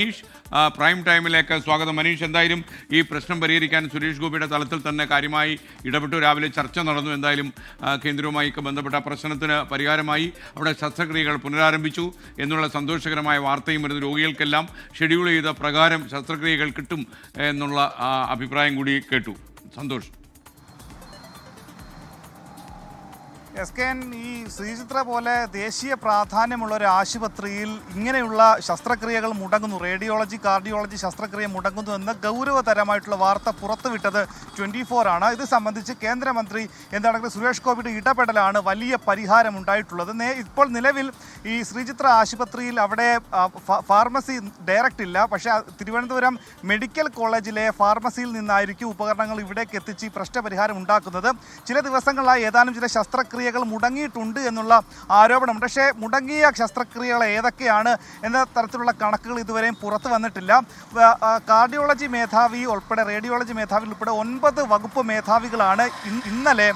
Manish prime ടൈമിലേക്ക് സ്വാഗതം. മനീഷ്, എന്തായാലും ഈ പ്രശ്നം പരിഹരിക്കാൻ സുരേഷ് ഗോപിയുടെ തലത്തിൽ തന്നെ കാര്യമായി ഇടപെട്ടു. രാവിലെ ചർച്ച നടന്നു. എന്തായാലും കേന്ദ്രവുമായി ബന്ധപ്പെട്ട പ്രശ്നത്തിന് പരിഹാരമായി. അവിടെ ശസ്ത്രക്രിയകൾ പുനരാരംഭിച്ചു എന്നുള്ള സന്തോഷകരമായ വാർത്തയും വരുന്ന രോഗികൾക്കെല്ലാം ഷെഡ്യൂൾ ചെയ്ത പ്രകാരം ശസ്ത്രക്രിയകൾ കിട്ടും എന്നുള്ള അഭിപ്രായം കൂടി കേട്ടു. സന്തോഷം. SKN ഈ ശ്രീചിത്ര പോലെ ദേശീയ പ്രാധാന്യമുള്ള ഒരു ആശുപത്രിയിൽ ഇങ്ങനെയുള്ള ശസ്ത്രക്രിയകൾ മുടങ്ങുന്നു, റേഡിയോളജി കാർഡിയോളജി ശസ്ത്രക്രിയ മുടങ്ങുന്നു എന്ന ഗൗരവതരമായിട്ടുള്ള വാർത്ത പുറത്തുവിട്ടത് 24 ആണ്. ഇത് സംബന്ധിച്ച് കേന്ദ്രമന്ത്രി എന്താണെങ്കിൽ സുരേഷ് ഗോപിയുടെ ഇടപെടലാണ് വലിയ പരിഹാരം ഉണ്ടായിട്ടുള്ളത്. ഇപ്പോൾ നിലവിൽ ഈ ശ്രീചിത്ര ആശുപത്രിയിൽ അവിടെ ഫാർമസി ഡയറക്റ്റ് ഇല്ല. പക്ഷേ തിരുവനന്തപുരം മെഡിക്കൽ കോളേജിലെ ഫാർമസിയിൽ നിന്നായിരിക്കും ഉപകരണങ്ങൾ ഇവിടേക്ക് എത്തിച്ച് ഈ പ്രശ്നപരിഹാരം ഉണ്ടാക്കുന്നത്. ചില ദിവസങ്ങളായി ഏതാനും ചില ശസ്ത്രക്രിയകൾ മുടങ്ങിയിട്ടുണ്ട് എന്നുള്ള ആരോപണമുണ്ട്. പക്ഷേ മുടങ്ങിയ ശസ്ത്രക്രിയകൾ ഏതൊക്കെയാണ് എന്ന തരത്തിലുള്ള കണക്കുകൾ ഇതുവരെയും പുറത്തു വന്നിട്ടില്ല. കാർഡിയോളജി മേധാവി ഉൾപ്പെടെ റേഡിയോളജി മേധാവി ഉൾപ്പെടെ 9 വകുപ്പ് മേധാവികളാണ് ഇന്നലെ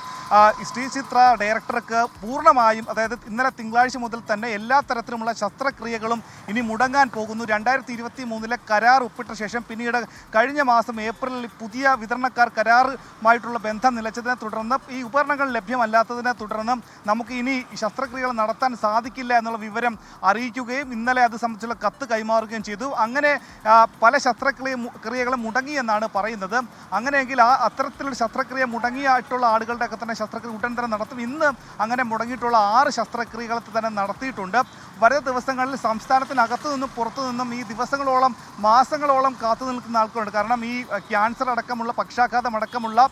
ശ്രീചിത്ര ഡയറക്ടർക്ക് പൂർണ്ണമായും, അതായത് ഇന്നലെ തിങ്കളാഴ്ച മുതൽ തന്നെ എല്ലാ തരത്തിലുമുള്ള ശസ്ത്രക്രിയകളും ഇനി മുടങ്ങാൻ പോകുന്നു. 2023 കരാർ ഒപ്പിട്ട ശേഷം പിന്നീട് കഴിഞ്ഞ മാസം ഏപ്രിലിൽ പുതിയ വിതരണക്കാർ കരാറുമായിട്ടുള്ള ബന്ധം നിലച്ചതിനെ തുടർന്ന് ഈ ഉപകരണങ്ങൾ ലഭ്യമല്ലാത്തതിനെ തുടർന്ന് നമുക്ക് ഇനി ശസ്ത്രക്രിയകൾ നടത്താൻ സാധിക്കില്ല എന്നുള്ള വിവരം അറിയിക്കുകയും ഇന്നലെ അത് സംബന്ധിച്ചുള്ള കത്ത് കൈമാറുകയും ചെയ്തു. അങ്ങനെ പല ശസ്ത്രക്രിയകളും മുടങ്ങിയെന്നാണ് പറയുന്നത്. അങ്ങനെയെങ്കിൽ അത്തരത്തിലുള്ള ശസ്ത്രക്രിയ മുടങ്ങിയായിട്ടുള്ള ആളുകളുടെ ഒക്കെ തന്നെ ശസ്ത്രക്രിയ ഉടൻ തന്നെ നടത്തും. ഇന്ന് അങ്ങനെ മുടങ്ങിയിട്ടുള്ള 6 ശസ്ത്രക്രിയകൾ തന്നെ നടത്തിയിട്ടുണ്ട്. വരും ദിവസങ്ങളിൽ സംസ്ഥാനത്തിനകത്തു നിന്നും പുറത്തു നിന്നും ഈ ദിവസങ്ങളോളം മാസങ്ങളോളം കാത്തു നിൽക്കുന്ന ആൾക്കാരുണ്ട്. കാരണം ഈ ക്യാൻസർ അടക്കമുള്ള പക്ഷാഘാതം അടക്കമുള്ള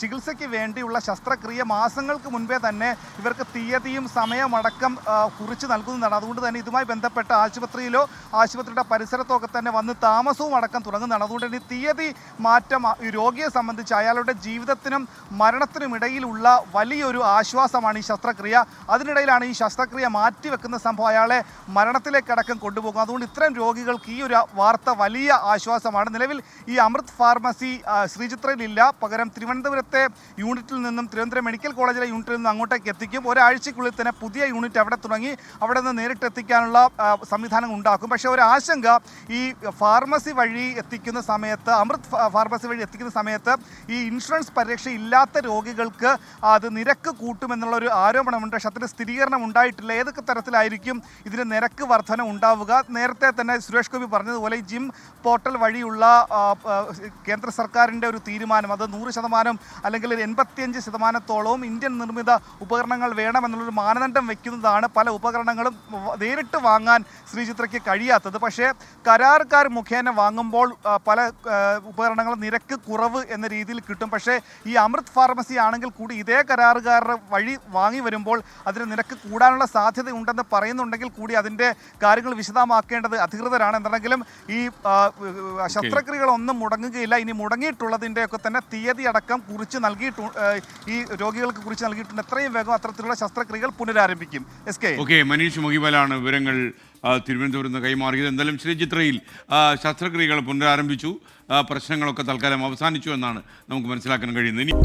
ചികിത്സയ്ക്ക് വേണ്ടിയുള്ള ശസ്ത്രക്രിയ മാസങ്ങൾക്ക് മുൻപേ തന്നെ ഇവർക്ക് തീയതിയും സമയമടക്കം കുറിച്ച് നൽകുന്നതാണ്. അതുകൊണ്ട് തന്നെ ഇതുമായി ബന്ധപ്പെട്ട ആശുപത്രിയിലോ ആശുപത്രിയുടെ പരിസരത്തോ ഒക്കെ തന്നെ വന്ന് താമസവും അടക്കം തുടങ്ങുന്നതാണ്. അതുകൊണ്ട് തന്നെ തീയതി മാറ്റം ഈ രോഗിയെ സംബന്ധിച്ച് അയാളുടെ ജീവിതത്തിനും മരണത്തിനും ഇടയിലുള്ള വലിയൊരു ആശ്വാസമാണ് ഈ ശസ്ത്രക്രിയ. അതിനിടയിലാണ് ഈ ശസ്ത്രക്രിയ മാറ്റിവെക്കുന്ന സംഭവം അയാളെ മരണത്തിലേക്കടക്കം കൊണ്ടുപോകും. അതുകൊണ്ട് ഇത്തരം രോഗികൾക്ക് ഈ ഒരു വാർത്ത വലിയ ആശ്വാസമാണ്. നിലവിൽ ഈ അമൃത് ഫാർമസി ശ്രീചിത്രയിലില്ല. പകരം തിരുവനന്തപുരത്തെ യൂണിറ്റിൽ നിന്നും, തിരുവനന്തപുരം മെഡിക്കൽ കോളേജിലെ യൂണിറ്റിൽ നിന്നും അങ്ങോട്ടേക്ക് എത്തിക്കും. ഒരാഴ്ചക്കുള്ളിൽ തന്നെ പുതിയ യൂണിറ്റ് അവിടെ തുടങ്ങി അവിടെ നിന്ന് നേരിട്ട് എത്തിക്കാനുള്ള സംവിധാനം ഉണ്ടാക്കും. പക്ഷേ ഒരു ആശങ്ക, ഈ ഫാർമസി വഴി എത്തിക്കുന്ന സമയത്ത്, അമൃത് ഫാർമസി വഴി എത്തിക്കുന്ന സമയത്ത് ഈ ഇൻഷുറൻസ് പരിരക്ഷ ഇല്ലാത്ത രോഗികൾക്ക് അത് നിരക്ക് കൂട്ടുമെന്നുള്ളൊരു ആരോപണമുണ്ട്. പക്ഷേ അതിന് സ്ഥിരീകരണം ഉണ്ടായിട്ടില്ല. ഏതൊക്കെ തരത്തിലായിരിക്കും ഇതിന് നിരക്ക് വർധന ഉണ്ടാവുക? നേരത്തെ തന്നെ സുരേഷ് ഗോപി പറഞ്ഞതുപോലെ ഈ ജിം പോർട്ടൽ വഴിയുള്ള കേന്ദ്ര സർക്കാരിൻ്റെ ഒരു തീരുമാനം, അത് 100% അല്ലെങ്കിൽ 85%ഓളവും ഇന്ത്യൻ നിർമ്മിത ഉപകരണങ്ങൾ വേണമെന്നുള്ളൊരു മാനദണ്ഡം വയ്ക്കുന്നതാണ് പല ഉപകരണങ്ങളും നേരിട്ട് വാങ്ങാൻ ശ്രീചിത്രയ്ക്ക് കഴിയാത്തത്. പക്ഷേ കരാറുകാർ മുഖേന വാങ്ങുമ്പോൾ പല ഉപകരണങ്ങളും നിരക്ക് കുറവ് എന്ന രീതിയിൽ കിട്ടും. പക്ഷേ ഈ അമൃത് ഫാർമസി ആണെങ്കിൽ കൂടി ഇതേ കരാറുകാരുടെ വഴി വാങ്ങി വരുമ്പോൾ അതിന് നിരക്ക് കൂടാനുള്ള സാധ്യത ഉണ്ടെന്ന് പറയുന്നുണ്ടെങ്കിൽ കൂടി അതിൻ്റെ കാര്യങ്ങൾ വിശദമാക്കേണ്ടത് അധികൃതരാണ്. എന്തെങ്കിലും ഈ ശസ്ത്രക്രിയകളൊന്നും മുടങ്ങുകയില്ല. ഇനി മുടങ്ങിയിട്ടുള്ളതിൻ്റെയൊക്കെ തന്നെ തീയതി അടക്കം കുറിച്ച് നൽകിയിട്ടുണ്ട്, ഈ രോഗികൾക്ക് കുറിച്ച് നൽകിയിട്ടുണ്ട്. എത്രയും വേഗം അത്തരത്തിലുള്ള ശസ്ത്രക്രിയകൾ പുനരാരംഭിക്കും. ഓക്കെ, മനീഷ് മുഹിബലാണ് വിവരങ്ങൾ തിരുവനന്തപുരത്ത് നിന്ന് കൈമാറിയത്. എന്തായാലും ശ്രീചിത്രയിൽ ശസ്ത്രക്രിയകൾ പുനരാരംഭിച്ചു, പ്രശ്നങ്ങളൊക്കെ തൽക്കാലം അവസാനിച്ചു എന്നാണ് നമുക്ക് മനസ്സിലാക്കാൻ കഴിയുന്നത്. ഇനി